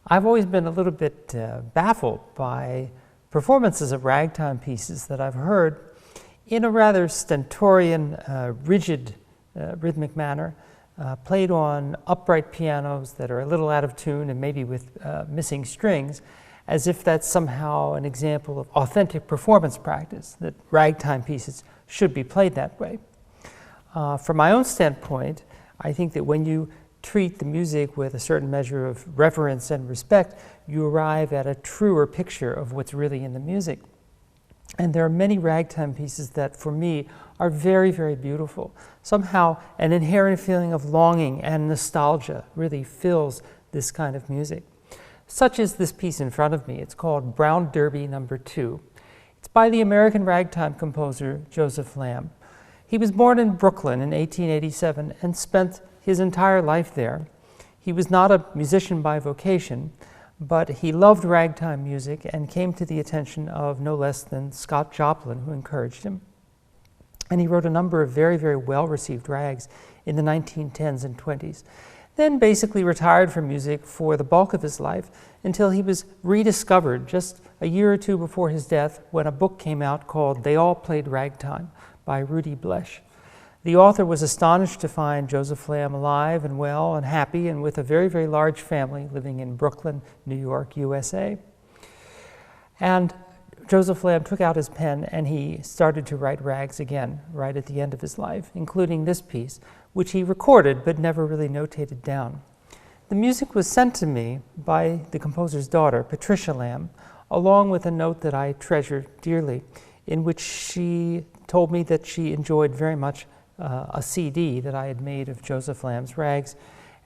I've always been a little bit baffled by performances of ragtime pieces that I've heard in a rather stentorian, rigid rhythmic manner, played on upright pianos that are a little out of tune and maybe with missing strings, as if that's somehow an example of authentic performance practice, that ragtime pieces should be played that way. From my own standpoint, I think that when you treat the music with a certain measure of reverence and respect, you arrive at a truer picture of what's really in the music. And there are many ragtime pieces that, for me, are very, very beautiful. Somehow, an inherent feeling of longing and nostalgia really fills this kind of music. Such is this piece in front of me. It's called Brown Derby No. 2. It's by the American ragtime composer Joseph Lamb. He was born in Brooklyn in 1887 and spent his entire life there. He was not a musician by vocation, but he loved ragtime music and came to the attention of no less than Scott Joplin, who encouraged him. And he wrote a number of very, very well-received rags in the 1910s and 20s. Then basically retired from music for the bulk of his life until he was rediscovered just a year or two before his death when a book came out called They All Played Ragtime by Rudy Blesch. The author was astonished to find Joseph Lamb alive and well and happy and with a very, very large family living in Brooklyn, New York, USA. And Joseph Lamb took out his pen and he started to write rags again, right at the end of his life, including this piece, which he recorded but never really notated down. The music was sent to me by the composer's daughter, Patricia Lamb, along with a note that I treasure dearly, in which she told me that she enjoyed very much a CD that I had made of Joseph Lamb's rags,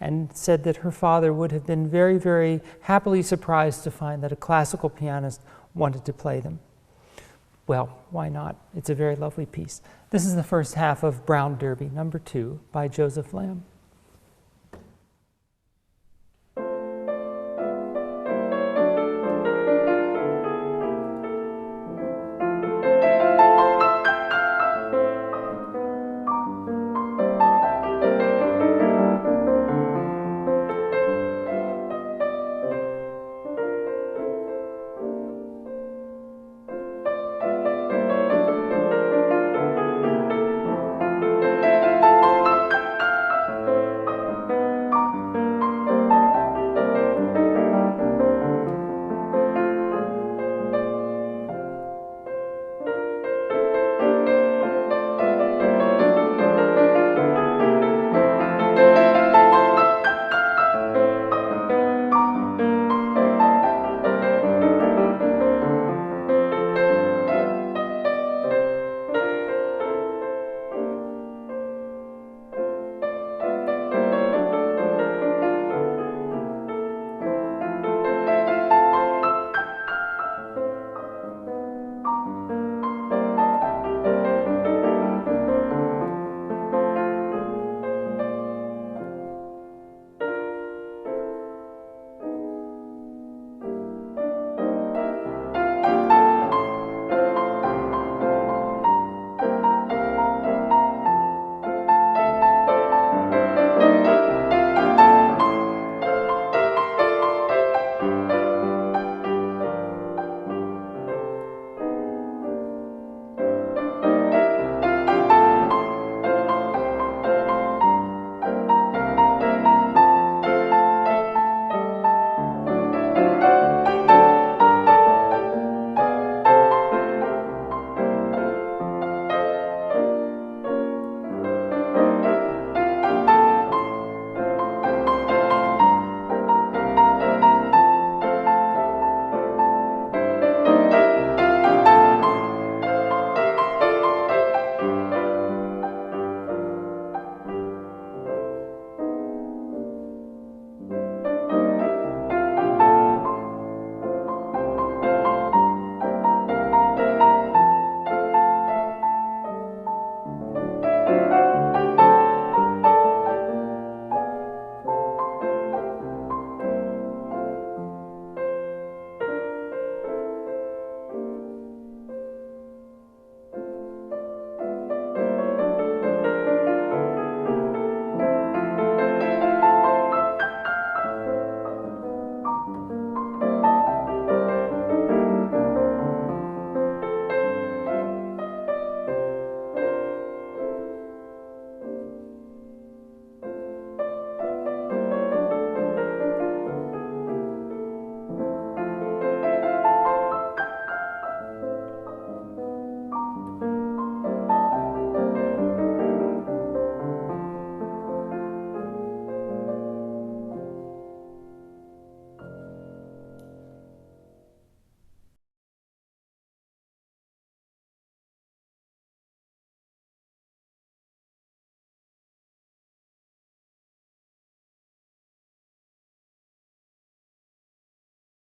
and said that her father would have been very, very happily surprised to find that a classical pianist wanted to play them. Well, why not? It's a very lovely piece. This is the first half of Brown Derby No. 2 by Joseph Lamb.